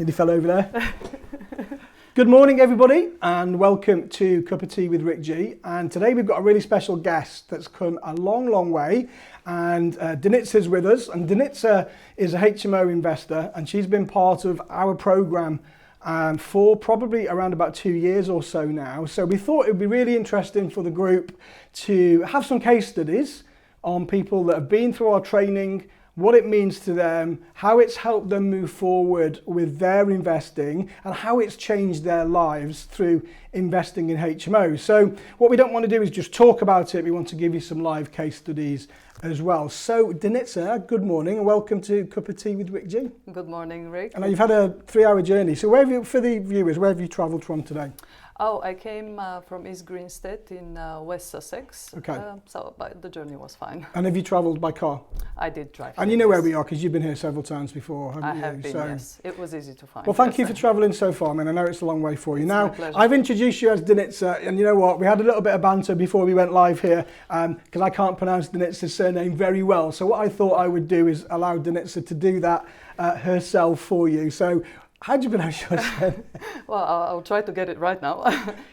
Nearly fell over there. Good morning, everybody, and welcome to Cup of Tea with Rick G. And today we've got a really special guest that's come a long, long way. And Denitsa's with us. And Denitsa is a HMO investor, and she's been part of our program for probably around about 2 years or so now. So we thought it would be really interesting for the group to have some case studies on people that have been through our training, what it means to them, how it's helped them move forward with their investing, and how it's changed their lives through investing in HMO. So what we don't want to do is just talk about it, we want to give you some live case studies as well. So Denitsa, good morning and welcome to Cup of Tea with Rick G. Good morning, Rick. And you've had a 3-hour journey, so where have you, for the viewers, where have you travelled from today? Oh, I came from East Grinstead in West Sussex. Okay. But the journey was fine. And have you travelled by car? I did drive. And you know where we are because you've been here several times before, haven't you? I have been, yes. It was easy to find. Well, thank you for travelling so far, man. I know it's a long way for you. It's now, my pleasure. I've introduced you as Denitsa, and you know what? We had a little bit of banter before we went live here because I can't pronounce Denitsa's surname very well. So what I thought I would do is allow Denitsa to do that herself for you. So how do you pronounce your surname? Well, I'll try to get it right now.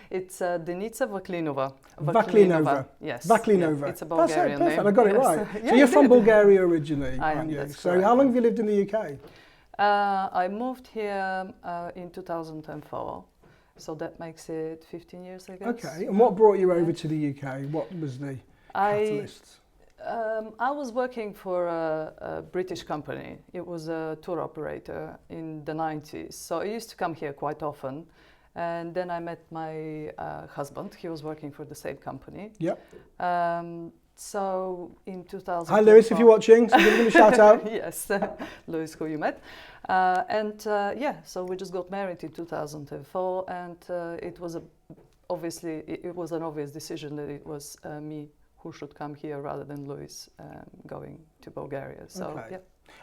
It's Denitsa Vaklinova. Vaklinova. Yes. Vaklinova. Yeah, it's a Bulgarian That's it, perfect. name. I got it yes. right. Yeah, So you're from Bulgaria originally, I aren't am, you? that's So correct. how long have you lived in the UK? I moved here in 2004. So that makes it 15 years, I guess. Okay. And what brought you over to the UK? What was the catalyst? I was working for a British company. It was a tour operator in the 90s. So I used to come here quite often. And then I met my husband. He was working for the same company. Yep. So in 2000. Hi, Lewis, if you're watching. So give him a shout out. Yes, Lewis, who you met. So we just got married in 2004. And it was obviously an obvious decision that it was me who should come here rather than Louis going to Bulgaria. So, okay. Yeah.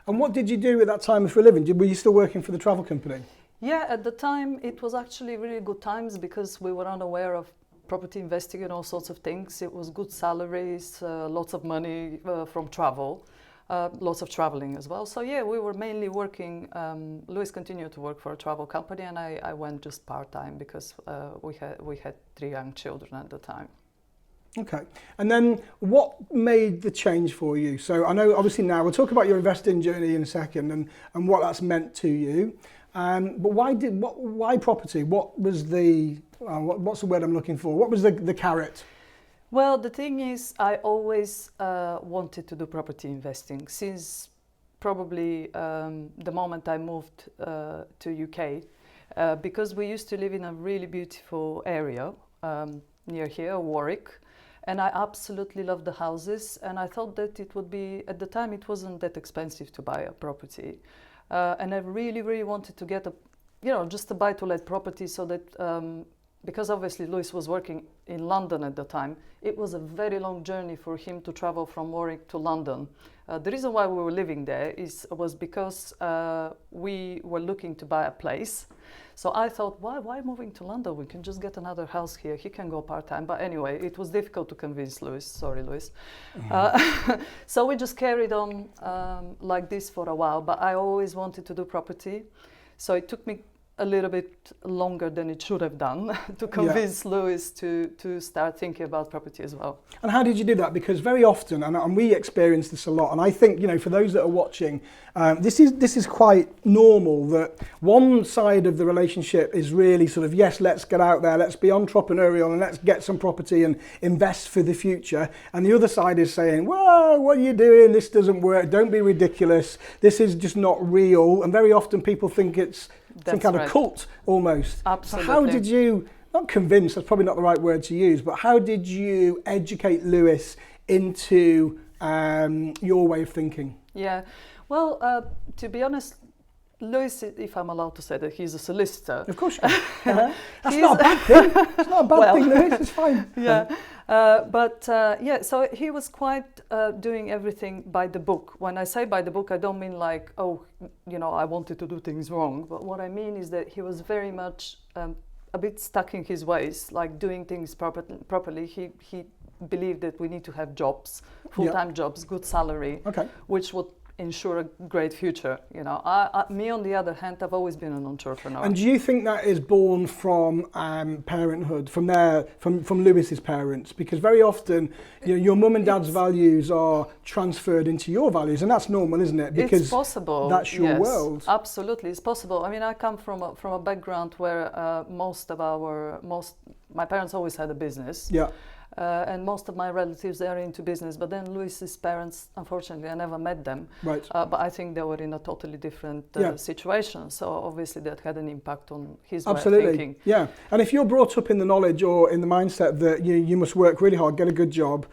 And what did you do at that time for a living? Were you still working for the travel company? Yeah, at the time it was actually really good times because we were unaware of property investing and all sorts of things. It was good salaries, lots of money from travel, lots of traveling as well. So yeah, we were mainly working. Louis continued to work for a travel company, and I went just part-time because we had 3 young children at the time. Okay. And then what made the change for you? So I know obviously now we'll talk about your investing journey in a second and what that's meant to you. But why property? What was what's the word I'm looking for? What was the carrot? Well, the thing is, I always wanted to do property investing since probably the moment I moved to UK, because we used to live in a really beautiful area near here, Warwick. And I absolutely loved the houses, and I thought that it would be, at the time it wasn't that expensive to buy a property. And I really, really wanted to get just a buy-to-let property so that, because obviously Louis was working in London at the time, it was a very long journey for him to travel from Warwick to London. The reason why we were living there was because we were looking to buy a place. So I thought, why moving to London? We can just get another house here. He can go part-time. But anyway, it was difficult to convince Louis. Sorry, Louis. Mm-hmm. So we just carried on like this for a while. But I always wanted to do property. So it took me a little bit longer than it should have done to convince Louis to start thinking about property as well. And how did you do that? Because very often, and we experience this a lot, and I think, for those that are watching, this is quite normal that one side of the relationship is really sort of, yes, let's get out there, let's be entrepreneurial and let's get some property and invest for the future. And the other side is saying, whoa, what are you doing? This doesn't work. Don't be ridiculous. This is just not real. And very often people think it's some kind of cult almost. Absolutely. So how did you, not convince, that's probably not the right word to use, but how did you educate Louis into your way of thinking? Yeah, well, to be honest, Louis, if I'm allowed to say that, he's a solicitor. Of course you can. That's not a bad thing. It's not a bad thing, Louis, it's fine. Yeah, so he was quite doing everything by the book. When I say by the book, I don't mean like, I wanted to do things wrong. But what I mean is that he was very much a bit stuck in his ways, like doing things properly. He believed that we need to have jobs, full-time jobs, good salary, which ensure a great future. Me on the other hand, I've always been an entrepreneur. And do you think that is born from parenthood, from Lewis's parents? Because very often, your mum and dad's values are transferred into your values, and that's normal, isn't it? Because it's possible. That's your yes, world. Absolutely, it's possible. I mean, I come from a background where my parents always had a business. Yeah. And most of my relatives, they're into business, but then Lewis's parents, unfortunately, I never met them. Right. But I think they were in a totally different situation. So obviously that had an impact on his way of thinking. Yeah. And if you're brought up in the knowledge or in the mindset that you must work really hard, get a good job,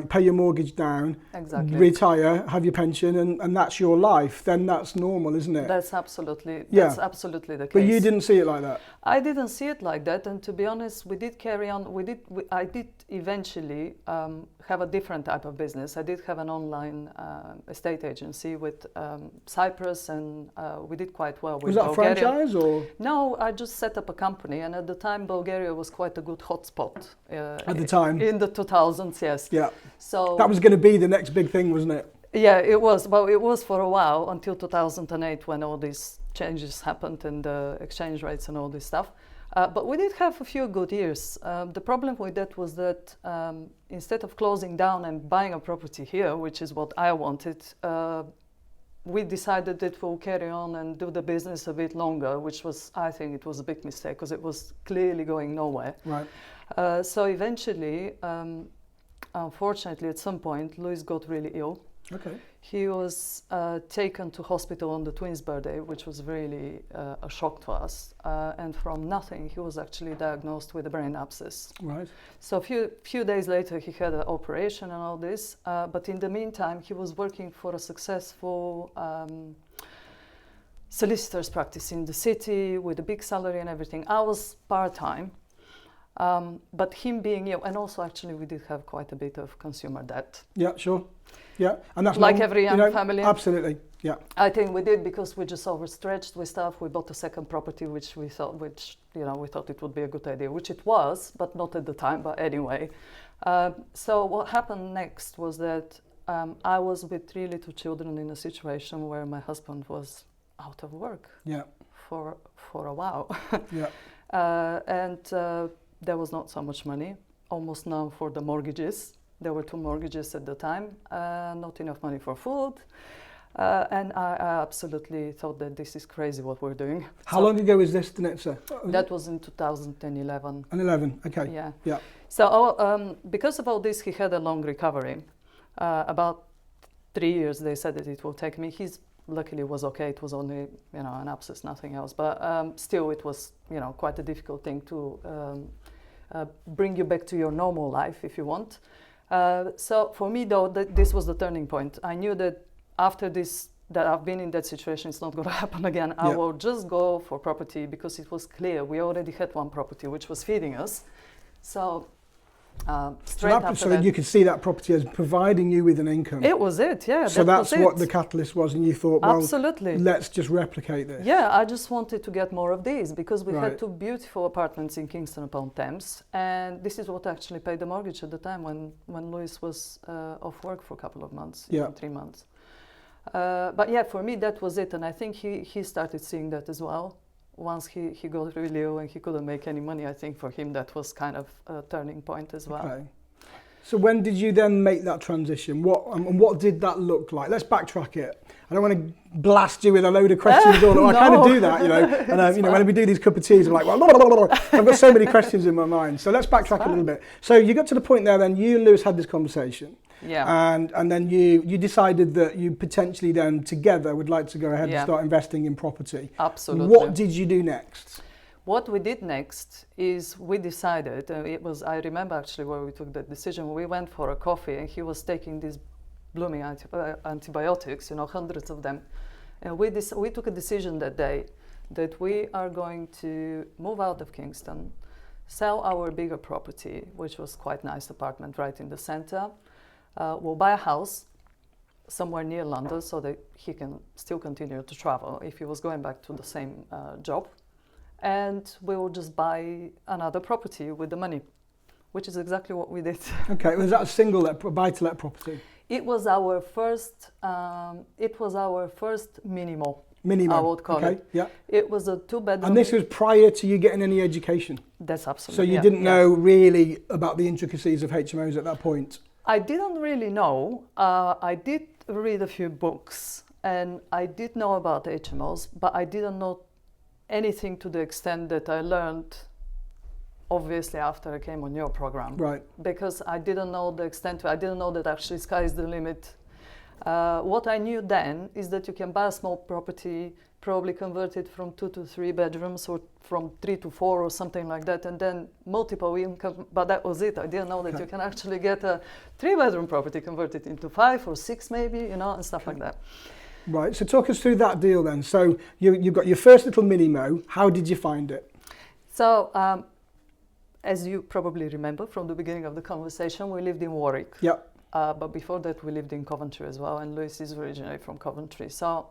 pay your mortgage down, exactly. retire, have your pension, and that's your life, then that's normal, isn't it? That's absolutely the case. But you didn't see it like that? I didn't see it like that, and to be honest, we did carry on. I did eventually have a different type of business. I did have an online estate agency with Cyprus, and we did quite well with Bulgaria. Was that a franchise or? No, I just set up a company, and at the time Bulgaria was quite a good hotspot. At the time? In the 2000s, yes. Yeah. So that was going to be the next big thing, wasn't it? Yeah, it was. Well, it was for a while until 2008 when all these changes happened and the exchange rates and all this stuff. But we did have a few good years. The problem with that was that instead of closing down and buying a property here, which is what I wanted, we decided that we'll carry on and do the business a bit longer, which was, I think it was a big mistake because it was clearly going nowhere. Right. So eventually, unfortunately, at some point, Lewis got really ill. Okay. He was taken to hospital on the twins' birthday, which was really a shock to us. And from nothing, he was actually diagnosed with a brain abscess. Right. So a few days later, he had an operation and all this. But in the meantime, he was working for a successful solicitor's practice in the city with a big salary and everything. I was part-time. But him being ill, and also actually we did have quite a bit of consumer debt. Yeah, sure. Yeah, and that's like every young family. Absolutely, yeah. I think we did because we just overstretched with stuff. We bought a second property, which we thought it would be a good idea, which it was, but not at the time. But anyway, so what happened next was that I was with 3 little children in a situation where my husband was out of work. Yeah. For a while. Yeah. And there was not so much money, almost none for the mortgages. There were 2 mortgages at the time, not enough money for food. And I absolutely thought that this is crazy what we're doing. How long ago was this, Denitsa? That was in 2011. And 11, okay. Yeah. Yeah. So because of all this, he had a long recovery. About 3 years, they said that it will take me. Luckily was okay. It was only, an abscess, nothing else. But still, it was, quite a difficult thing to bring you back to your normal life, if you want. So for me, though, this was the turning point. I knew that after this, that I've been in that situation, it's not going to happen again. Yeah. I will just go for property because it was clear we already had 1 property which was feeding us. So so you could see that property as providing you with an income. It was it, yeah. So that's what the catalyst was, and you thought, well, absolutely, let's just replicate this. Yeah, I just wanted to get more of these because we had 2 beautiful apartments in Kingston upon Thames, and this is what actually paid the mortgage at the time when Lewis was off work for a couple of months, 3 months. But yeah, for me that was it, and I think he started seeing that as well. Once he got really ill and he couldn't make any money, I think for him that was kind of a turning point as well. Okay. So when did you then make that transition? What did that look like? Let's backtrack it. I don't want to blast you with a load of questions. No. I kind of do that, And when we do these cup of teas, I'm like, well, I've got so many questions in my mind. So let's backtrack a little bit. So you got to the point there, then you and Lewis had this conversation. Yeah. And then you decided that you potentially then together would like to go ahead and start investing in property. Absolutely. What did you do next? What we did next is we decided, I remember actually where we took that decision. We went for a coffee and he was taking these blooming antibiotics, hundreds of them. And we took a decision that day that we are going to move out of Kingston, sell our bigger property, which was quite nice apartment right in the center. We'll buy a house somewhere near London so that he can still continue to travel if he was going back to the same job. And we will just buy another property with the money, which is exactly what we did. Okay, was that a single buy-to-let property? It was our first. It was our first minimo. Minimo. I would call it. Yeah. It was a 2-bedroom. And this was prior to you getting any education. That's absolutely. So you didn't know really about the intricacies of HMOs at that point. I didn't really know. I did read a few books, and I did know about HMOs, but I didn't know anything to the extent that I learned. Obviously, after I came on your program, Right? Because I didn't know the extent. I didn't know that actually sky is the limit. What I knew then is that you can buy a small property, probably convert it from 2 to 3 bedrooms, or from 3 to 4, or something like that, and then multiple income. But that was it. I didn't know that you can actually get a 3-bedroom property converted into 5 or 6, maybe, and stuff like that. Right. So talk us through that deal then. So you got your first little minimo. How did you find it? So. As you probably remember from the beginning of the conversation, we lived in Warwick. Yeah. But before that, we lived in Coventry as well, and Lewis is originally from Coventry. So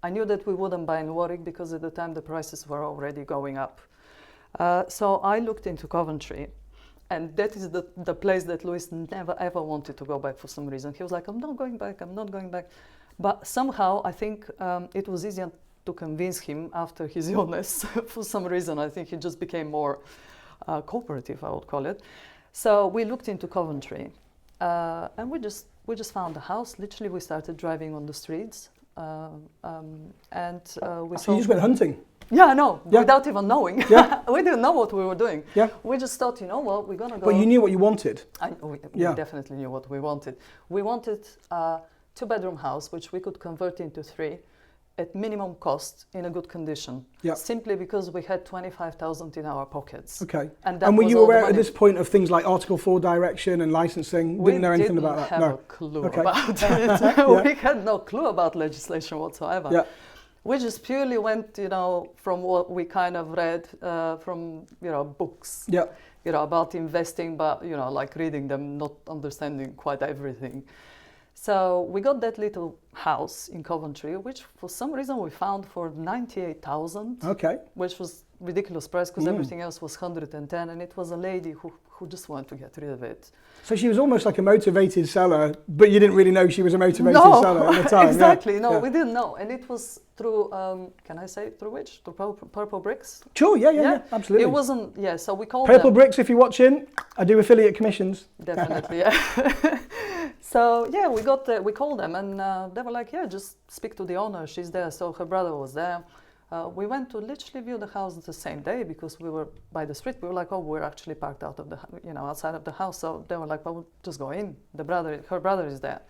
I knew that we wouldn't buy in Warwick because at the time the prices were already going up. So I looked into Coventry, and that is the place that Lewis never ever wanted to go back for some reason. He was like, I'm not going back. But somehow I think it was easier to convince him after his illness. For some reason, I think he just became more cooperative, I would call it. So we looked into Coventry, and we just found the house. Literally, we started driving on the streets, and we. So you just went hunting? Yeah, no, without even knowing. Yeah. We didn't know what we were doing. Yeah. We just thought, we're gonna go. But you knew what you wanted. We definitely knew what we wanted. We wanted a 2-bedroom house, which we could convert into 3. At minimum cost, in a good condition, simply because we had 25,000 in our pockets. Okay. And were you aware at this point of things like Article 4 direction and licensing? Didn't know anything about that? We didn't have a clue about it. We had no clue about legislation whatsoever. Yeah. We just purely went, from what we kind of read from, books. Yeah. About investing, but like reading them, not understanding quite everything. So we got that little house in Coventry, which for some reason we found for 98,000. Okay. Which was ridiculous price because everything else was 110, and it was a lady who just wanted to get rid of it. So she was almost like a motivated seller, but you didn't really know she was a motivated seller at the time. Exactly. No, we didn't know, and it was through. Can I say through which? Through Purple Bricks. Sure. Yeah. Absolutely. It wasn't. Yeah. So we called Purple them. Bricks. If you're watching, I do affiliate commissions. Definitely. Yeah. So yeah, we called them, and they were like, just speak to the owner. She's there. So her brother was there. We went to literally view the house the same day because we were by the street. We were like, we're actually parked out of the, outside of the house. So they were like, well, we'll just go in. Her brother is there.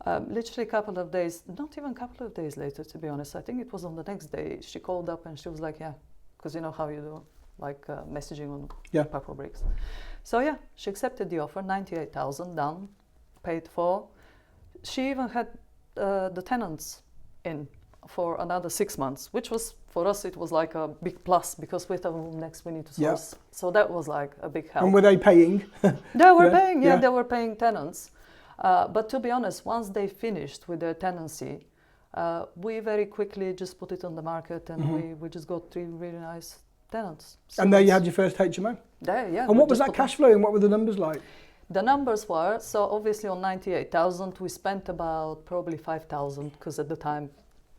Literally a couple of days, not even a couple of days later, to be honest. I think it was on the next day. She called up and she was like, because you know how you do, like messaging on Purple Bricks. So she accepted the offer, 98,000 done, paid for. She even had the tenants in for another 6 months, which was, for us, it was like a big plus because we thought, next we need to source. So that was like a big help. And were they paying? They were paying, they were paying tenants. But to be honest, once they finished with their tenancy, we very quickly just put it on the market, and we just got 3 really nice tenants. And there you had your first HMO? There, yeah. And what was that cash flow and what were the numbers like? The numbers were, so obviously on 98,000, we spent about probably 5,000 because at the time,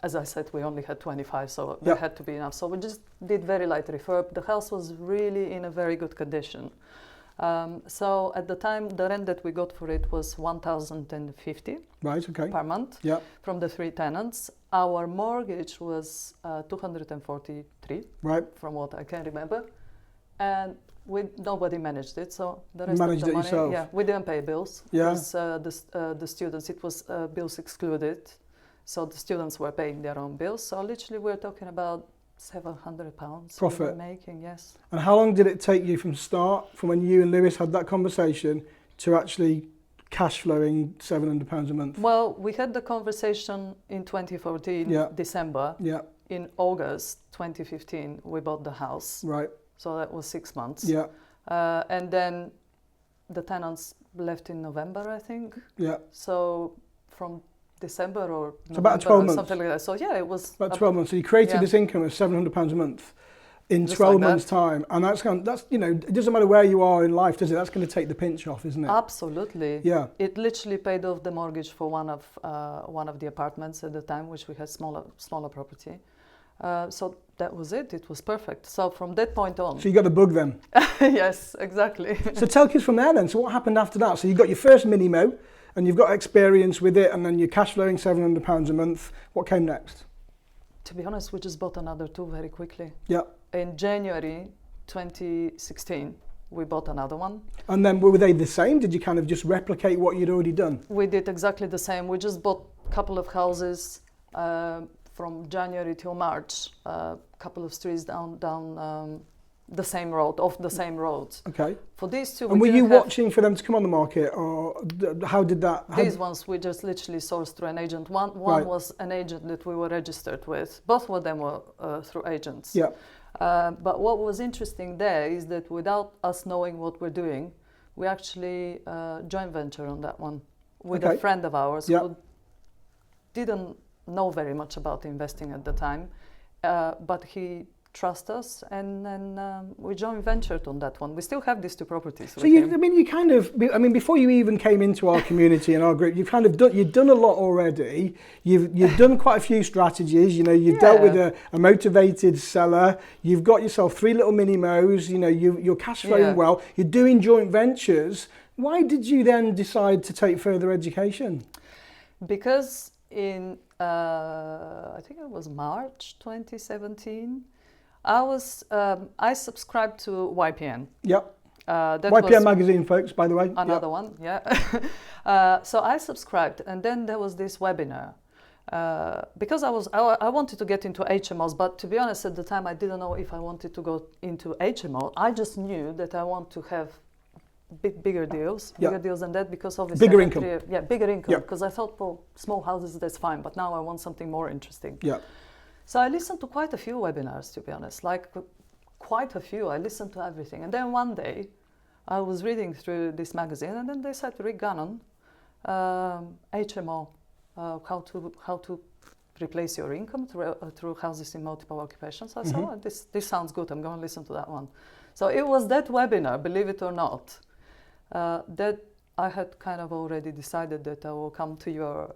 as I said, we only had 25, so there had to be enough. So we just did very light refurb. The house was really in a very good condition. So at the time, the rent that we got for it was 1,050 per month from the 3 tenants. Our mortgage was 243 from what I can remember. And nobody managed it, so the rest of the money, yourself. We didn't pay bills because the students, it was bills excluded. So the students were paying their own bills. So literally we're talking about £700 profit we were making, yes. And how long did it take you from when you and Lewis had that conversation to actually cash flowing £700 a month? Well, we had the conversation in 2014, December. Yeah. In August 2015, we bought the house. Right. So that was 6 months. Yeah. And then the left in November, I think. Yeah. So from December or so about 12 months. Something like that. So yeah, it was about 12 months. So you created this income of £700 a month. In 12 months' time, and that's it doesn't matter where you are in life, does it? That's going to take the pinch off, isn't it? Absolutely. Yeah. It literally paid off the mortgage for one of the apartments at the time, which we had smaller property. So that was it. It was perfect. So from that point on. So you got the bug then? Yes, exactly. So tell us from there then. So what happened after that? So you got your first mini-mo, and you've got experience with it, and then you're cash flowing £700 a month. What came next? To be honest, we just bought another two very quickly. Yeah. In January 2016, we bought another one. And then were they the same? Did you kind of just replicate what you'd already done? We did exactly the same. We just bought a couple of houses from January till March, a couple of streets down the same road, off the same roads. Okay. For these two, and were you watching for them to come on the market, or how did that? These ones we just literally sourced through an agent. One Right. was an agent that we were registered with. Both of them were through agents. Yeah. But what was interesting there is that without us knowing what we're doing, we actually joint venture on that one with Okay. a friend of ours Yeah. who didn't know very much about investing at the time, but he trust us, and then we joint ventured on that one. We still have these two properties. So before you even came into our community and our group, you've done a lot already. You've done quite a few strategies. You've dealt with a motivated seller. You've got yourself 3 little mini-mos. You're cash flowing well. You're doing joint ventures. Why did you then decide to take further education? Because in I think it was March 2017. I subscribed to YPN. Yep. That YPN magazine, folks, by the way. Another one, yeah. So I subscribed, and then there was this webinar. Because I wanted to get into HMOs, but to be honest, at the time I didn't know if I wanted to go into HMO. I just knew that I want to have bigger deals than that, because obviously bigger income. Bigger income. Because I thought, well, small houses, that's fine, but now I want something more interesting. Yeah. So I listened to quite a few webinars, to be honest, like quite a few. I listened to everything. And then one day I was reading through this magazine, and then they said, Rick Gannon, HMO, how to replace your income through houses in multiple occupations. I said, oh, this sounds good. I'm going to listen to that one. So it was that webinar, believe it or not, that I had kind of already decided that I will come to your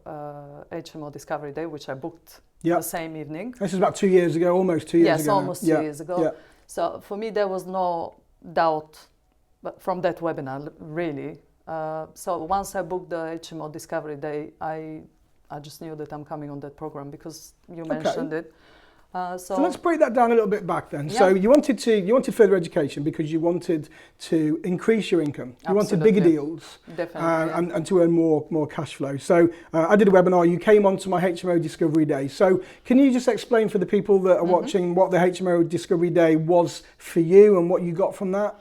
HMO Discovery Day, which I booked the same evening. This is about 2 years ago, almost 2 years ago. Yes, almost 2 years ago. Yeah. So for me, there was no doubt from that webinar, really. So once I booked the HMO Discovery Day, I just knew that I'm coming on that program because you mentioned it. So let's break that down a little bit back then. Yeah. So you wanted further education because you wanted to increase your income. You wanted bigger deals. Definitely. And to earn more cash flow. So I did a webinar. You came onto my HMO Discovery Day. So can you just explain for the people that are watching what the HMO Discovery Day was for you and what you got from that?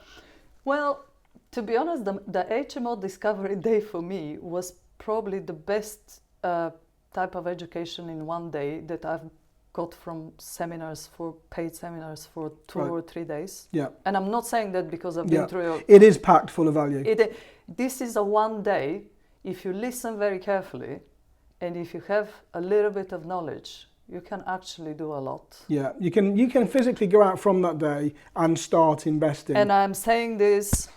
Well, to be honest, the HMO Discovery Day for me was probably the best type of education in one day that I've got from paid seminars for 2 or 3 days. Yeah. And I'm not saying that because I've been through it. It is packed full of value. This is a one day, if you listen very carefully and if you have a little bit of knowledge, you can actually do a lot. Yeah, you can physically go out from that day and start investing. And I'm saying this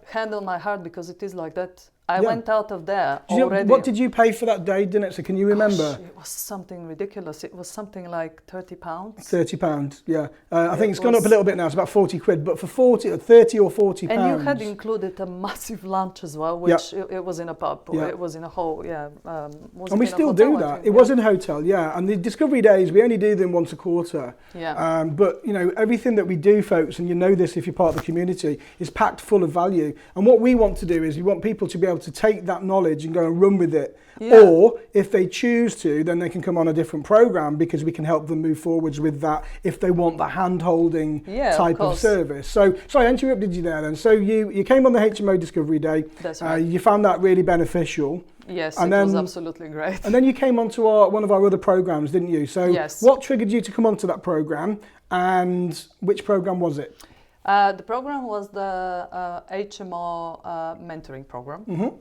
hand on my heart because it is like that. I went out of there already. What did you pay for that day, Denitsa? Can you remember? It was something ridiculous. It was something like £30. £30, yeah. I think it's gone up a little bit now. It's about 40 quid, but for 30 or 40 pounds. And you had included a massive lunch as well, which it was in a pub, or it was in a whole, and we still do that. It was in a hotel, And the Discovery Days, we only do them once a quarter. Yeah. But everything that we do, folks, and you know this if you're part of the community, is packed full of value. And what we want to do is we want people to be able to take that knowledge and go and run with it. Yeah. Or if they choose to, then they can come on a different program because we can help them move forwards with that if they want the hand-holding type of service. So, sorry, I interrupted you there then. So you came on the HMO Discovery Day. That's right. You found that really beneficial. Yes, it was absolutely great. And then you came onto one of our other programs, didn't you? So what triggered you to come onto that program, and which program was it? The program was the HMO mentoring program.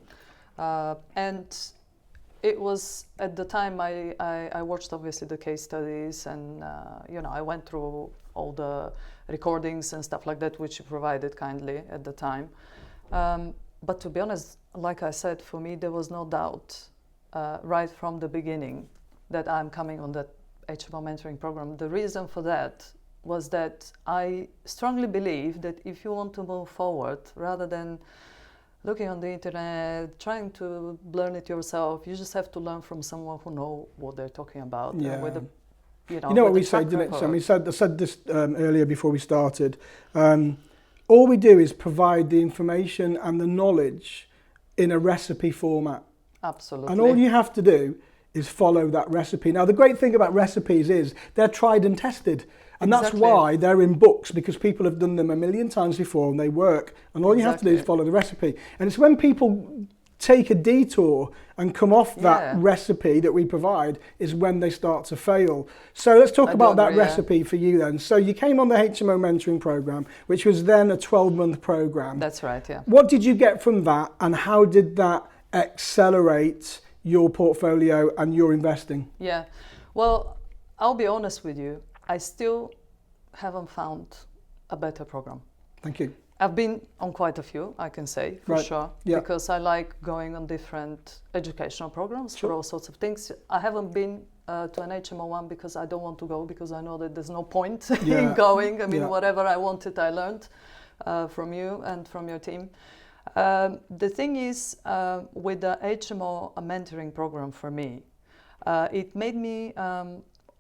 And it was at the time I watched obviously the case studies, and I went through all the recordings and stuff like that, which you provided kindly at the time. But to be honest, like I said, for me there was no doubt right from the beginning that I'm coming on that HMO mentoring program. The reason for that was that I strongly believe that if you want to move forward, rather than looking on the internet, trying to learn it yourself, you just have to learn from someone who know what they're talking about. Yeah. With what we say, Denitsa, and I said this earlier before we started. All we do is provide the information and the knowledge in a recipe format. Absolutely. And all you have to do is follow that recipe. Now, the great thing about recipes is they're tried and tested. And that's why they're in books, because people have done them a million times before and they work. And all you have to do is follow the recipe. And it's when people take a detour and come off that recipe that we provide is when they start to fail. So let's talk about that recipe for you then. So you came on the HMO mentoring program, which was then a 12-month program. That's right, yeah. What did you get from that, and how did that accelerate your portfolio and your investing? Yeah, well, I'll be honest with you. I still haven't found a better program. Thank you. I've been on quite a few, I can say, for sure, because I like going on different educational programs for all sorts of things. I haven't been to an HMO one because I don't want to go, because I know that there's no point in going. I mean, whatever I wanted, I learned from you and from your team. The thing is, with the HMO mentoring program for me, it made me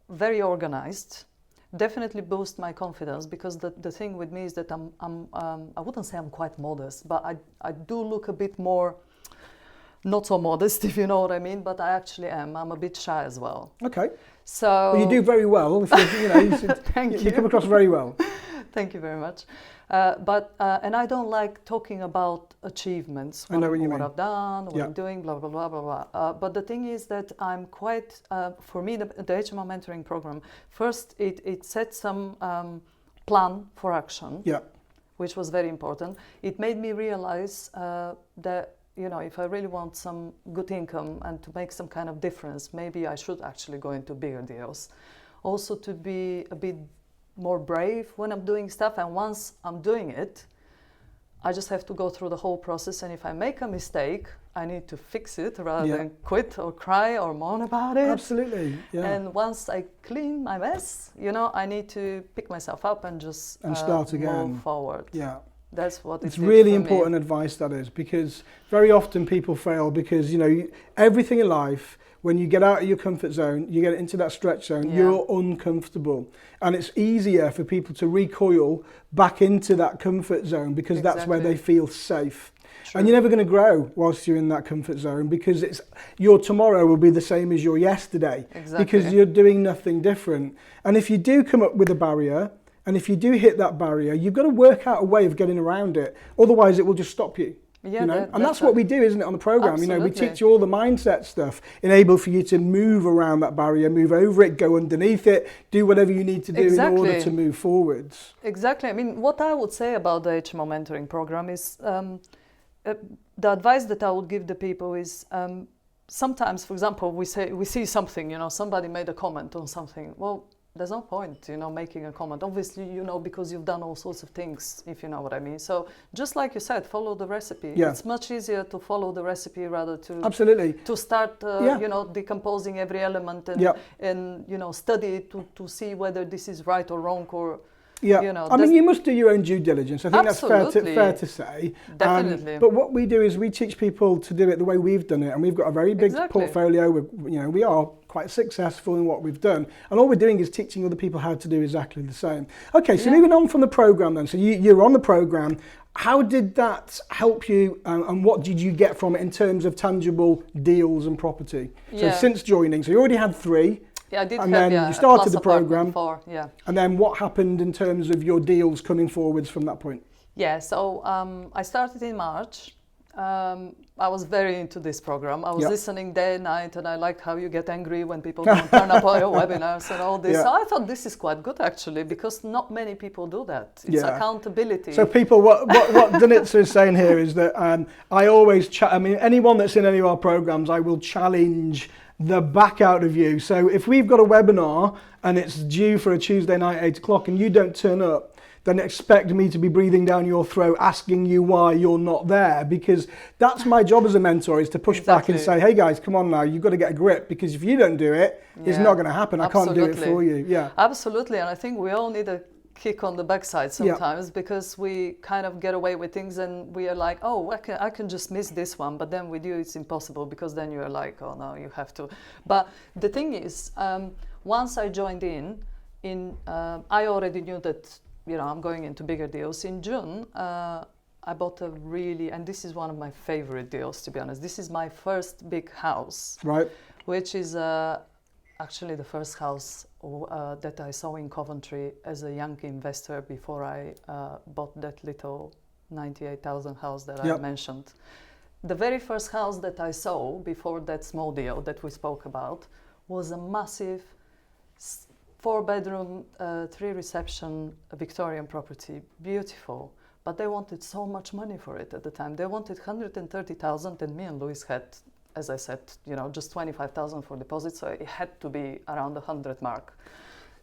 very organized. Definitely boost my confidence, because the thing with me is that I wouldn't say I'm quite modest, but I do look a bit more not so modest, if you know what I mean, but I actually am. I'm a bit shy as well. Okay. So well, you do very well. If you come across very well. Thank you very much. And I don't like talking about achievements, what I've done, what I'm doing, blah, blah, blah, blah, blah. But the thing is that I'm quite, for me, the HMO mentoring program, first it set some plan for action, which was very important. It made me realize that, if I really want some good income and to make some kind of difference, maybe I should actually go into bigger deals. Also to be a bit more brave when I'm doing stuff, and once I'm doing it, I just have to go through the whole process, and if I make a mistake, I need to fix it rather than quit or cry or moan about it. Absolutely, yeah. And once I clean my mess, I need to pick myself up and just start again. Move forward. Yeah. That's what it's really important advice, that is, because very often people fail because, everything in life, when you get out of your comfort zone, you get into that stretch zone, you're uncomfortable. And it's easier for people to recoil back into that comfort zone because that's where they feel safe. True. And you're never going to grow whilst you're in that comfort zone, because your tomorrow will be the same as your yesterday. Because you're doing nothing different. And if you do come up with a barrier, and if you do hit that barrier, you've got to work out a way of getting around it. Otherwise, it will just stop you. Yeah, and that's what we do, isn't it, on the program? Absolutely. We teach you all the mindset stuff, enable for you to move around that barrier, move over it, go underneath it, do whatever you need to do in order to move forwards. Exactly. I mean, what I would say about the HMO mentoring program is the advice that I would give the people is sometimes, for example, we see something, somebody made a comment on something. Well, there's no point, making a comment. Obviously, because you've done all sorts of things, if you know what I mean. So just like you said, follow the recipe. Yeah. It's much easier to follow the recipe rather to start, decomposing every element and study it to see whether this is right or wrong or. Yeah, I mean, you must do your own due diligence. I think that's fair to say. Definitely. But what we do is we teach people to do it the way we've done it, and we've got a very big portfolio. We are quite successful in what we've done, and all we're doing is teaching other people how to do exactly the same. Okay, so moving on from the program then. So you're on the program. How did that help you, and what did you get from it in terms of tangible deals and property? So since joining, so you already had 3. Yeah, I did. And then you started the program. 4, yeah. And then what happened in terms of your deals coming forwards from that point? Yeah, so I started in March. I was very into this program. I was Yep. listening day and night, and I liked how you get angry when people don't turn up on your webinars and all this. Yeah. So I thought this is quite good actually, because not many people do that. It's Yeah. accountability. So people, what Denitsa is saying here is that I always, anyone that's in any of our programs, I will challenge the back out of you. So if we've got a webinar and it's due for a Tuesday night, 8 o'clock, and you don't turn up, then expect me to be breathing down your throat, asking you why you're not there, because that's my job as a mentor, is to push back and say, hey guys, come on now, you've got to get a grip, because if you don't do it, it's not going to happen. I can't do it for you. Yeah. Absolutely, and I think we all need a kick on the backside sometimes, because we kind of get away with things and we are like, oh, I can just miss this one, but then with you it's impossible, because then you're like, oh no, you have to. But the thing is, once I joined I already knew that, you know, I'm going into bigger deals. In June, I bought a really, and this is one of my favorite deals, to be honest. This is my first big house, right? Which is actually the first house that I saw in Coventry as a young investor before I bought that little 98,000 house that I mentioned. The very first house that I saw before that small deal that we spoke about was a massive 4-bedroom, 3-reception Victorian property, beautiful. But they wanted so much money for it at the time. They wanted 130,000, and me and Louis had, as I said, you know, just 25,000 for deposit, so it had to be around the 100 mark.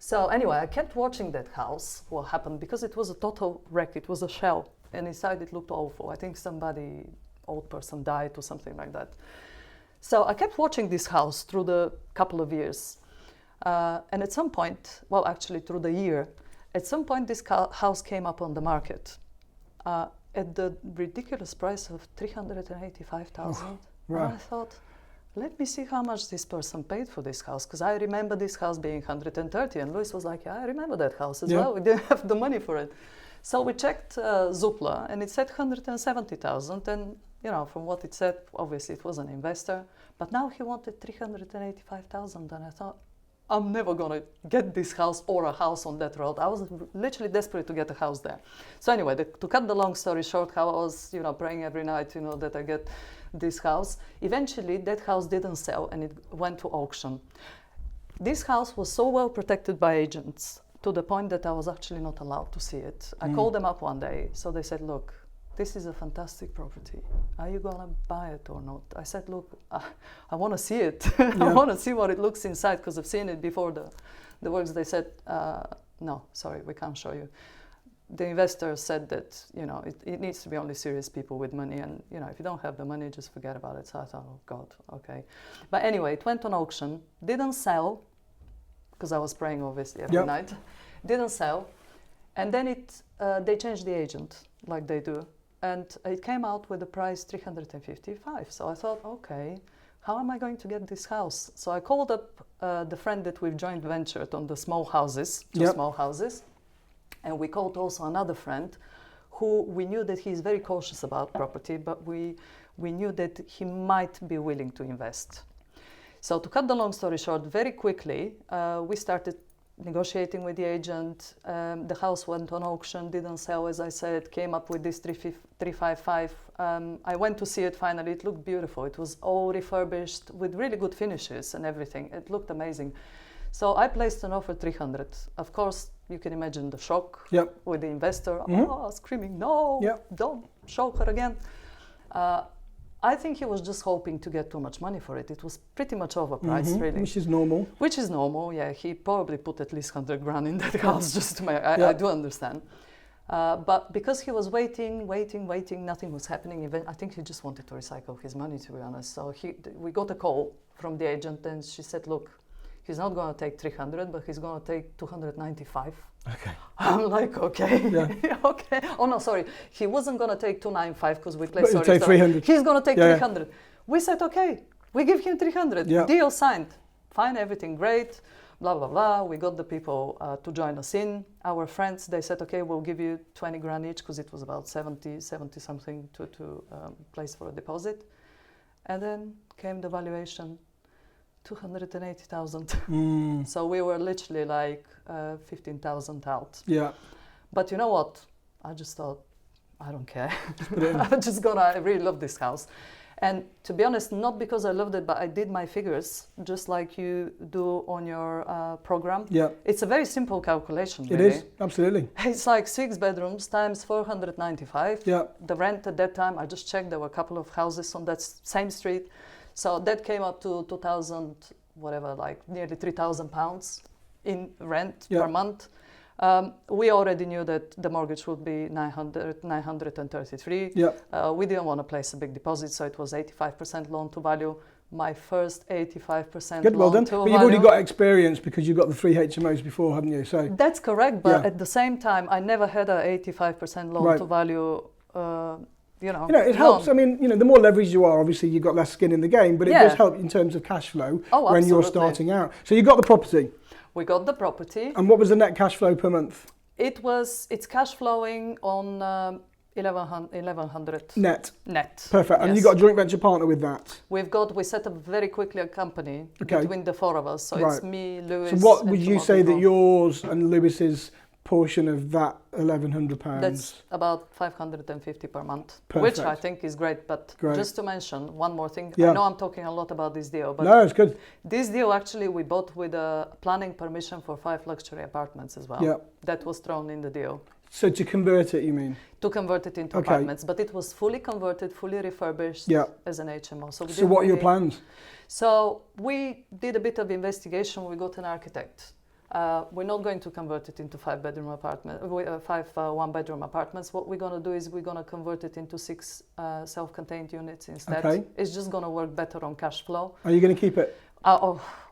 So anyway, I kept watching that house, what happened, because it was a total wreck. It was a shell, and inside it looked awful. I think old person died or something like that. So I kept watching this house through the couple of years. And at some point, well, actually through the year, at some point this house came up on the market at the ridiculous price of 385,000. Right. And I thought, let me see how much this person paid for this house, because I remember this house being 130, and Louis was like, yeah, I remember that house as well. We didn't have the money for it. So we checked Zoopla, and it said 170,000, and you know, from what it said, obviously it was an investor, but now he wanted 385,000, and I thought, I'm never gonna get this house or a house on that road. I was literally desperate to get a house there. So anyway, to cut the long story short, how I was, you know, praying every night, you know, that I get this house. Eventually, that house didn't sell, and it went to auction. This house was so well protected by agents to the point that I was actually not allowed to see it. I called them up one day, so they said, look, this is a fantastic property. Are you gonna buy it or not? I said, look, I want to see it. I want to see what it looks inside, because I've seen it before the works. They said, no, sorry, we can't show you. The investor said that, you know, it needs to be only serious people with money, and you know, if you don't have the money, just forget about it. So I thought, oh God, okay. But anyway, it went on auction, didn't sell, because I was praying obviously every night. Didn't sell, and then they changed the agent, like they do. And it came out with the price 355. So I thought, okay, how am I going to get this house? So I called up the friend that we've joint ventured on the small houses, small houses. And we called also another friend who we knew that he's very cautious about property, but we knew that he might be willing to invest. So to cut the long story short, very quickly, we started negotiating with the agent. The house went on auction, didn't sell, as I said, came up with this 355. I went to see it finally. It looked beautiful. It was all refurbished with really good finishes and everything. It looked amazing. So I placed an offer 300. Of course, you can imagine the shock with the investor, screaming, no, don't show her again. I think he was just hoping to get too much money for it. It was pretty much overpriced, really. Which is normal. Which is normal, yeah. He probably put at least 100 grand in that house just to make, I do understand. But because he was waiting, nothing was happening. Even I think he just wanted to recycle his money, to be honest. So we got a call from the agent, and she said, look, he's not going to take 300, but he's going to take 295. Okay. I'm like, okay, okay. Oh no, sorry. He wasn't going to take 295 because we placed. But take 300. He's going to take 300. We said, okay, we give him 300. Deal signed. Fine, everything great. Blah blah blah. We got the people to join us in. Our friends, they said, okay, we'll give you 20 grand each, because it was about 70 something to place for a deposit. And then came the valuation. 280,000. So we were literally like 15,000 out. Yeah. But you know what? I just thought, I don't care. Just put it in. I'm just gonna, I really love this house. And to be honest, not because I loved it, but I did my figures just like you do on your program. Yeah. It's a very simple calculation, It really. is, absolutely. It's like 6 bedrooms times 495. Yeah. The rent at that time, I just checked, there were a couple of houses on that same street. So that came up to 2,000, whatever, like nearly £3,000 in rent per month. We already knew that the mortgage would be 933. We didn't want to place a big deposit, so it was 85% loan to value. My first 85% Good, well loan done. to But value. you've already got experience because you've got the 3 HMOs before, haven't you? So that's correct, but at the same time, I never had a 85% loan to value. It helps. I mean, the more leverage you are, obviously you've got less skin in the game, but it does help in terms of cash flow when you're starting out. So you got the property. We got the property. And what was the net cash flow per month? It's cash flowing on 1,100 net. Yes. Perfect. And you got a joint venture partner with that? We set up very quickly a company between the 4 of us. So it's me, Lewis. So what would you say that yours and Lewis's portion of that £1,100? That's about 550 per month, Perfect. which I think is great. But just to mention one more thing, I know I'm talking a lot about this deal, but no, it's good. This deal actually we bought with a planning permission for 5 luxury apartments as well. That was thrown in the deal. So to convert it, you mean? To convert it into apartments, but it was fully converted, fully refurbished as an HMO. So what are your plans? So we did a bit of investigation. We got an architect. We're not going to convert it into 5 one-bedroom apartments. What we're going to do is we're going to convert it into 6 self-contained units instead. Okay. It's just going to work better on cash flow. Are you going to keep it?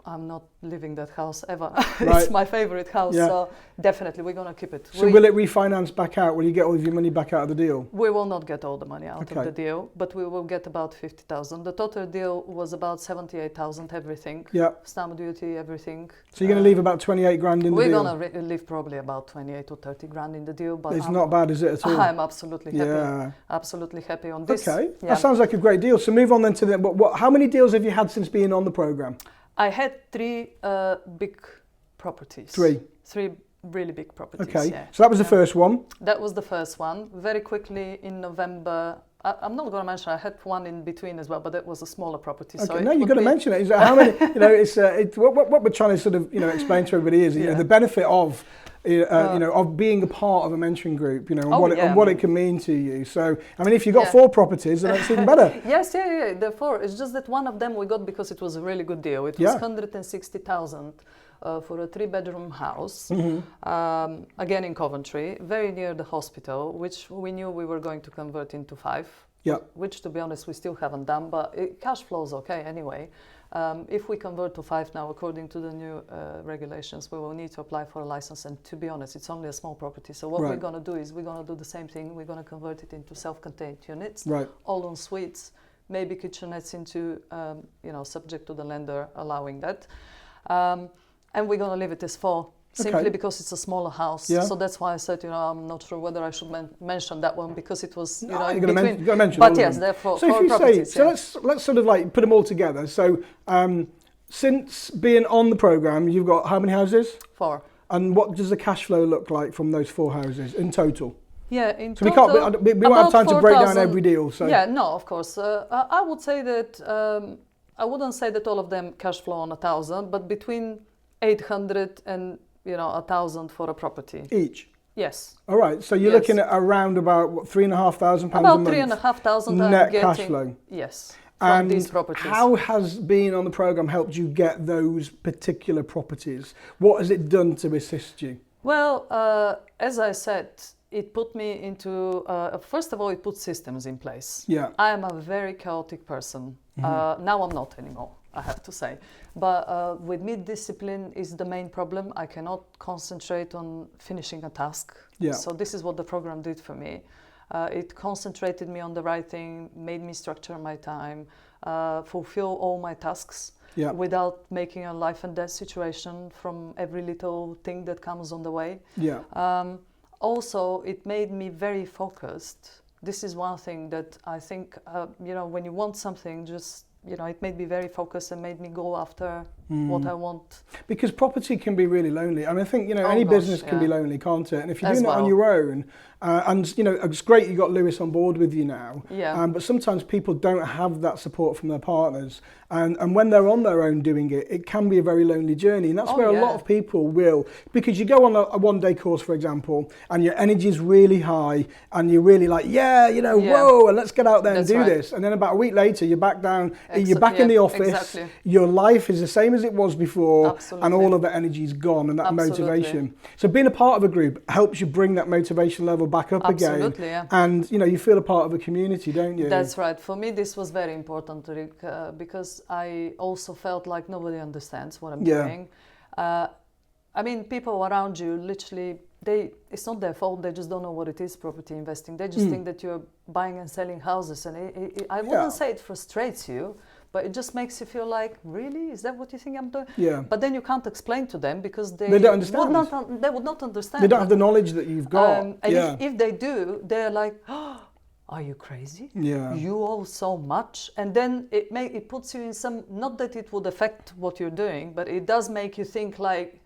I'm not leaving that house ever. It's my favorite house, so definitely we're going to keep it. So will it refinance back out? Will you get all of your money back out of the deal? We will not get all the money out of the deal, but we will get about 50,000. The total deal was about 78,000, everything. Stamp duty, everything. So you're going to leave about 28 grand in the deal? We're going to leave probably about 28 to 30 grand in the deal. But it's not bad, is it, at all? I'm absolutely happy. Absolutely happy on this. Okay, that sounds like a great deal. So move on then to how many deals have you had since being on the programme? I had 3 big properties. 3 really big properties. Okay, so that was the first one. That was the first one. Very quickly in November, I'm not going to mention. I had one in between as well, but that was a smaller property. Okay, so no, you've got to mention it. How many? What we're trying to sort of explain to everybody is the benefit of. Of being a part of a mentoring group, and what it can mean to you. So, I mean, if you've got 4 properties, then it's even better. Yes, the 4. It's just that one of them we got because it was a really good deal. It was 160,000 for a 3-bedroom house, again in Coventry, very near the hospital, which we knew we were going to convert into 5. Which, to be honest, we still haven't done, but cash flows okay anyway. If we convert to 5 now, according to the new regulations, we will need to apply for a license. And to be honest, it's only a small property. So what we're going to do is we're going to do the same thing. We're going to convert it into self-contained units, all en suites, maybe kitchenettes into, subject to the lender allowing that. And we're going to leave it as 4. Simply because it's a smaller house. So that's why I said, I'm not sure whether I should mention that one because it was, you're going to mention but yes, therefore, so if you properties. Let's sort of like put them all together. So since being on the programme, you've got how many houses? 4. And what does the cash flow look like from those 4 houses in total? Yeah, in so total, we won't have time to break down every deal. So yeah, no, of course. I would say that I wouldn't say that all of them cash flow on 1,000, but between 800 and 1,000 for a property each. Yes. All right. So you're looking at around about what, £3,500 a month. About £3,500 net cash flow. Yes. From these properties. How has being on the programme helped you get those particular properties? What has it done to assist you? Well, as I said, it put me into. First of all, it put systems in place. I am a very chaotic person. Now I'm not anymore, I have to say. But with me, discipline is the main problem. I cannot concentrate on finishing a task. So this is what the program did for me. It concentrated me on the right thing, made me structure my time, fulfill all my tasks without making a life and death situation from every little thing that comes on the way. Also, it made me very focused. This is one thing that I think, when you want something, just it made me very focused and made me go after, what I want. Because property can be really lonely. I mean, I think, you know, Oh any gosh, business can be yeah. lonely, can't it? And if you're As doing it on well. your own, and, you know, it's great you got Lewis on board with you now, Yeah. but sometimes people don't have that support from their partners. And when they're on their own doing it, it can be a very lonely journey. And that's Oh, where a yeah. lot of people will, because you go on a one-day course, for example, and your energy is really high, and you're really like, yeah, you know, Yeah. whoa, and let's get out there and That's do right. this. And then about a week later, you're back down, you're back in the Yeah, office, exactly. your life is the same as it was before, Absolutely. and all of that energy is gone, and that Absolutely. motivation. So being a part of a group helps you bring that motivation level back up again. Absolutely, yeah. And, you know, you feel a part of a community, don't you? That's right. For me, this was very important, Rick, because I also felt like nobody understands what I'm Yeah. doing. I mean, people around you, literally, it's not their fault. They just don't know what it is, property investing. They just think that you're buying and selling houses. And I wouldn't say it frustrates you, but it just makes you feel like, really? Is that what you think I'm doing? Yeah. But then you can't explain to them because they don't understand. They would not understand. They don't have the knowledge that you've got. And yeah. if they do, they're like, oh, are you crazy? Yeah. You owe so much. And then it puts you in some, not that it would affect what you're doing, but it does make you think like,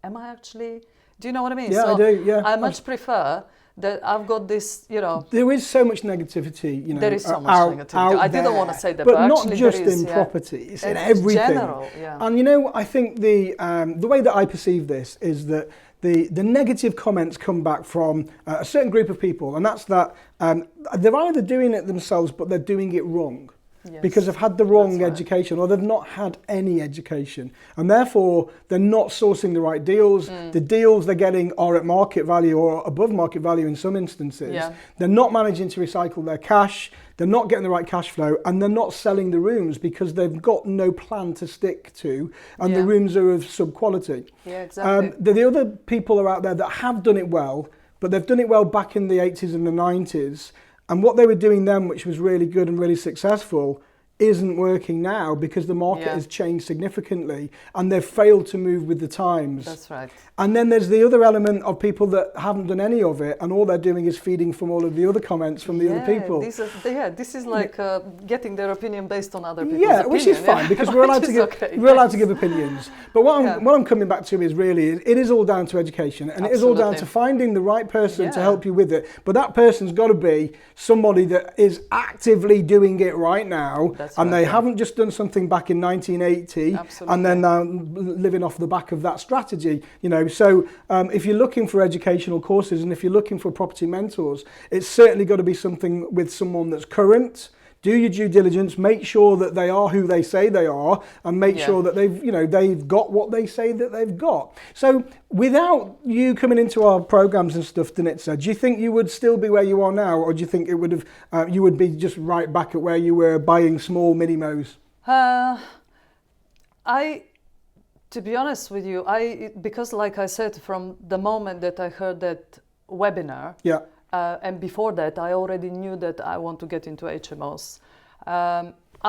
am I actually, do you know what I mean? Yeah, So I do, yeah. I much prefer that I've got this, you know. There is so much negativity, you know. There is so much negativity. I didn't want to say that, but not actually just there is, in yeah. property, it's in It's everything. general, yeah. And you know, I think the way that I perceive this is that the negative comments come back from a certain group of people, and that's that they're either doing it themselves, but they're doing it wrong. Yes. Because they've had the wrong That's right. education, or they've not had any education, and therefore they're not sourcing the right deals. The deals they're getting are at market value or above market value in some instances. Yeah. They're not managing to recycle their cash, they're not getting the right cash flow, and they're not selling the rooms because they've got no plan to stick to, and the Yeah. rooms are of sub-quality. Yeah, exactly. The other people are out there that have done it well, but they've done it well back in the 80s and the 90s, and what they were doing then, which was really good and really successful, isn't working now because the market Yeah. has changed significantly and they've failed to move with the times. That's right. And then there's the other element of people that haven't done any of it, and all they're doing is feeding from all of the other comments from the other people. This is like getting their opinion based on other people's Yeah, opinion. which is fine because we're allowed to give okay. we're allowed to give opinions. But Yeah. what I'm coming back to is really it is all down to education, and it is all down to Absolutely. finding the right person to Yeah. help you with it. But that person's got to be somebody that is actively doing it right now, That's and right, they yeah. haven't just done something back in 1980 Absolutely. and then now living off the back of that strategy. You know, so if you're looking for educational courses and if you're looking for property mentors, it's certainly got to be something with someone that's current. Do your due diligence, make sure that they are who they say they are, and make Yeah. sure that they've got what they say that they've got. So without you coming into our programs and stuff, Denitsa, do you think you would still be where you are now, or do you think it would have you would be just right back at where you were buying small mini-mos? To be honest with you, because like I said, from the moment that I heard that webinar, Yeah. and before that, I already knew that I want to get into HMOs.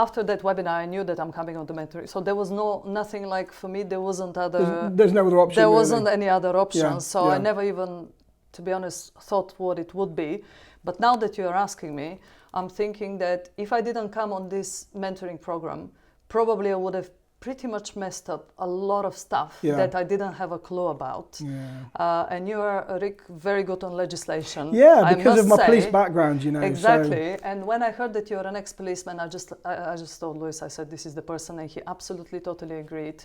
After that webinar, I knew that I'm coming on the mentoring. So there was nothing like, for me, there wasn't There's no other option. there really. wasn't any other option. Yeah, So yeah. I never even, to be honest, thought what it would be. But now that you're asking me, I'm thinking that if I didn't come on this mentoring program, probably I would have pretty much messed up a lot of stuff Yeah. that I didn't have a clue about. Yeah. And you are, Rick, very good on legislation. Yeah, I because of must my say. police background, you know. Exactly. And when I heard that you're an ex-policeman, I just told Lewis, I said, this is the person, and he absolutely, totally agreed.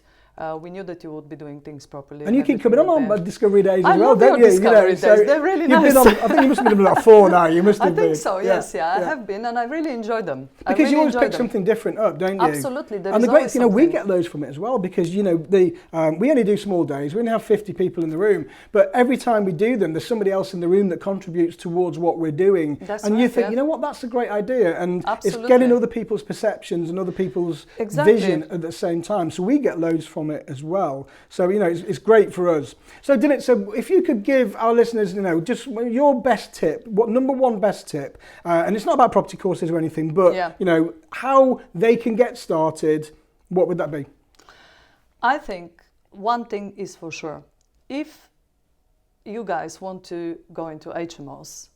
We knew that you would be doing things properly. And you keep coming on my Discovery Days I as well, love don't your you? Discovery you Days. They're really you've nice. Been on, I think you must have been on about 4 now. You must I have think been. so, yes, I have been, and I really enjoy them. Because really you always enjoy pick them. something different up, don't you? Absolutely. There And is the great always thing, we something. get loads from it as well, because we only do small days. We only have 50 people in the room, but every time we do them, there's somebody else in the room that contributes towards what we're doing. That's and right, you think, yeah. you know what, that's a great idea, and Absolutely. it's getting other people's perceptions and other people's Exactly. vision at the same time. So we get loads from it as well. So it's great for us. So Denitsa, if you could give our listeners, just your best tip, what number one best tip, and it's not about property courses or anything, but Yeah. how they can get started, what would that be? I think one thing is for sure. If you guys want to go into HMOs,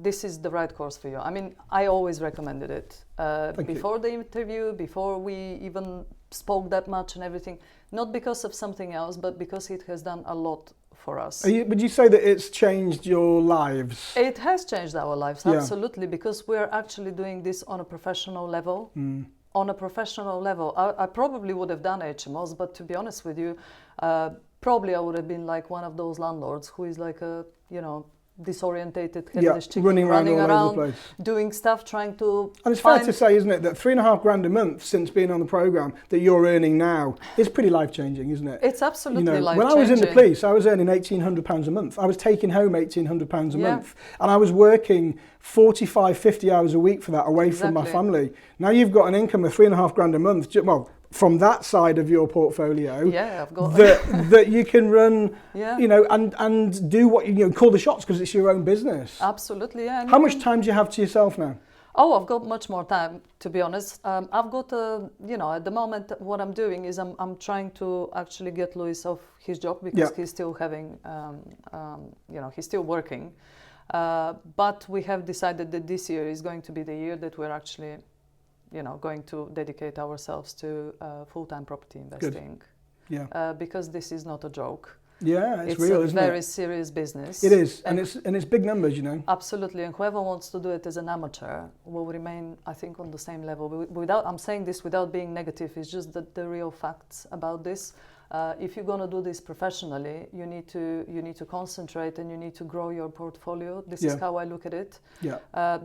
this is the right course for you. I mean, I always recommended it before the interview, before we even spoke that much and everything, not because of something else, but because it has done a lot for us. Would you say that it's changed your lives? It has changed our lives, absolutely, because we're actually doing this on a professional level. On a professional level. I probably would have done HMOs, but to be honest with you, probably I would have been like one of those landlords who is like a, disorientated, headless chicken, running around all over the place, doing stuff, trying to. And it's fair to say, isn't it, that $3,500 a month since being on the programme that you're earning now is pretty life changing, isn't it? It's absolutely life changing. When I was in the police, I was earning £1,800 a month. I was taking home £1,800 a month, and I was working 45, 50 hours a week for that, away from my family. Now you've got an income of $3,500 a month. Well, from that side of your portfolio, I've got that you can run, and do what call the shots because it's your own business. Absolutely, yeah. How much time do you have to yourself now? Oh, I've got much more time, to be honest. I've got at the moment, what I'm doing is I'm trying to actually get Louis off his job because he's still having, he's still working. But we have decided that this year is going to be the year that we're actually going to dedicate ourselves to full-time property investing. Good. Yeah. Because this is not a joke. Yeah, it's real, isn't it? It's a very serious business. It is, and it's big numbers, Absolutely, and whoever wants to do it as an amateur will remain, I think, on the same level. I'm saying this without being negative. It's just that the real facts about this. If you're going to do this professionally, you need to concentrate and you need to grow your portfolio. This is how I look at it. Yeah.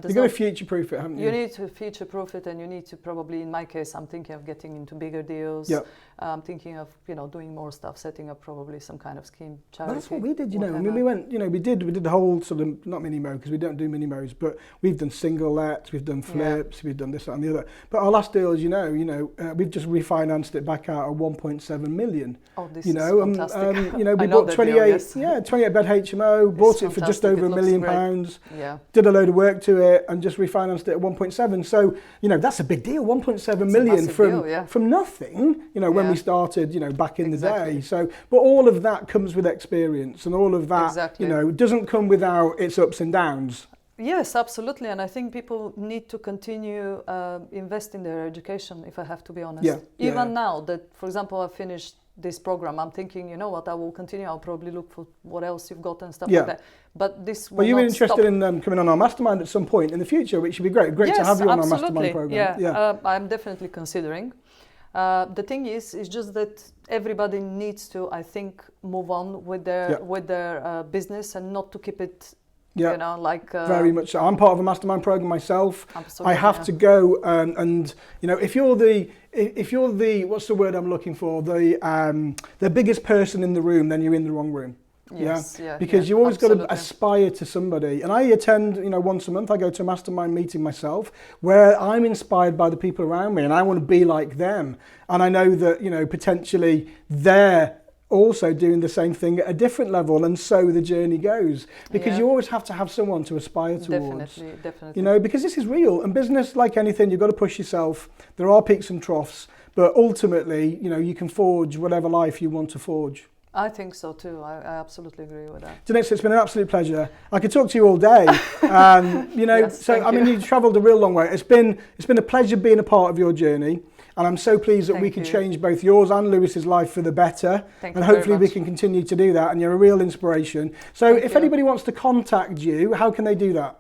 You've got to future-proof it, haven't you? You need to future-proof it, and you need to probably, in my case, I'm thinking of getting into bigger deals. Yeah. I'm thinking of doing more stuff, setting up probably some kind of scheme, charity. Well, that's what we did, I mean, we went, we did the whole sort of, not mini-mo, because we don't do mini-mos, but we've done single lets, we've done flips, we've done this, that and the other. But our last deal, as we've just refinanced it back out at 1.7 million. Oh, this is fantastic. We bought 28 bed HMO, bought it for just over £1 million. Yeah. Did a load of work to it and just refinanced it at 1.7. So, that's a big deal, 1.7 million from nothing, when we started, back in the day. So, but all of that comes with experience, and all of that, doesn't come without its ups and downs. Yes, absolutely, and I think people need to continue invest in their education, if I have to be honest. Even now that, for example, I've finished this program, I'm thinking, I will continue. I'll probably look for what else you've got and stuff like that. But this will you've been not interested stop. in coming on our mastermind at some point in the future, which would be great. Great to have you on our mastermind program. Yeah. I'm definitely considering. The thing is just that everybody needs to, I think, move on with their business and not to keep it. Very much so. I'm part of a mastermind program myself. Absolutely, I have to go and if you're the what's the word I'm looking for, the biggest person in the room, then you're in the wrong room. Because you always got to aspire to somebody. And I attend, once a month, I go to a mastermind meeting myself where I'm inspired by the people around me and I want to be like them. And I know that, potentially they're also doing the same thing at a different level, and so the journey goes, because you always have to have someone to aspire towards. Definitely. Because this is real, and business, like anything, you've got to push yourself. There are peaks and troughs, but ultimately, you can forge whatever life you want to forge. I think so too. I absolutely agree with that. Denitsa, it's been an absolute pleasure. I could talk to you all day. You've travelled a real long way. It's been a pleasure being a part of your journey. And I'm so pleased that we can change both yours and Lewis's life for the better. Thank and hopefully we can continue to do that. And you're a real inspiration. So if anybody wants to contact you, how can they do that?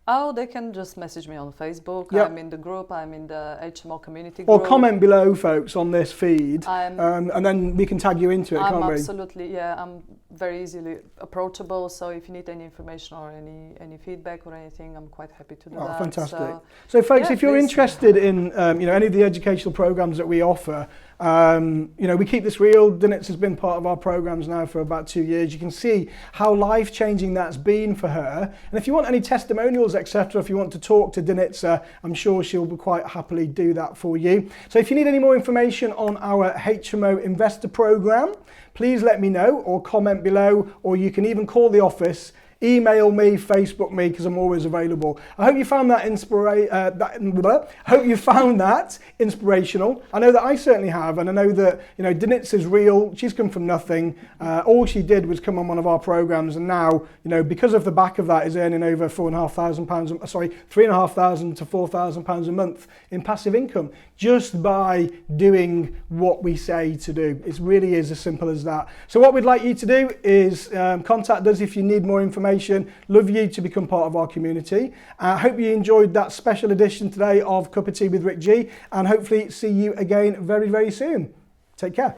Oh, they can just message me on Facebook. I'm in the group. I'm in the HMO community group. Or comment below, folks, on this feed. And then we can tag you into it, can't we? Absolutely, I'm very easily approachable. So if you need any information or any feedback or anything, I'm quite happy to do that. Fantastic. So folks, if you're interested in any of the educational programs that we offer, we keep this real. Denitsa has been part of our programs now for about 2 years. You can see how life-changing that's been for her. And if you want any testimonials, etc., if you want to talk to Denitsa, I'm sure she'll quite happily do that for you. So if you need any more information on our HMO Investor Program, please let me know or comment below, or you can even call the office email me, Facebook me, because I'm always available. I hope you found that inspirational. I know that I certainly have, and I know that Denitsa is real. She's come from nothing. All she did was come on one of our programs, and now because of the back of that is earning over £3,500 to £4,000 a month in passive income just by doing what we say to do. It really is as simple as that. So what we'd like you to do is contact us if you need more information. Love you to become part of our community. I hope you enjoyed that special edition today of Cup of Tea with Rick G, and hopefully see you again very, very soon. Take care.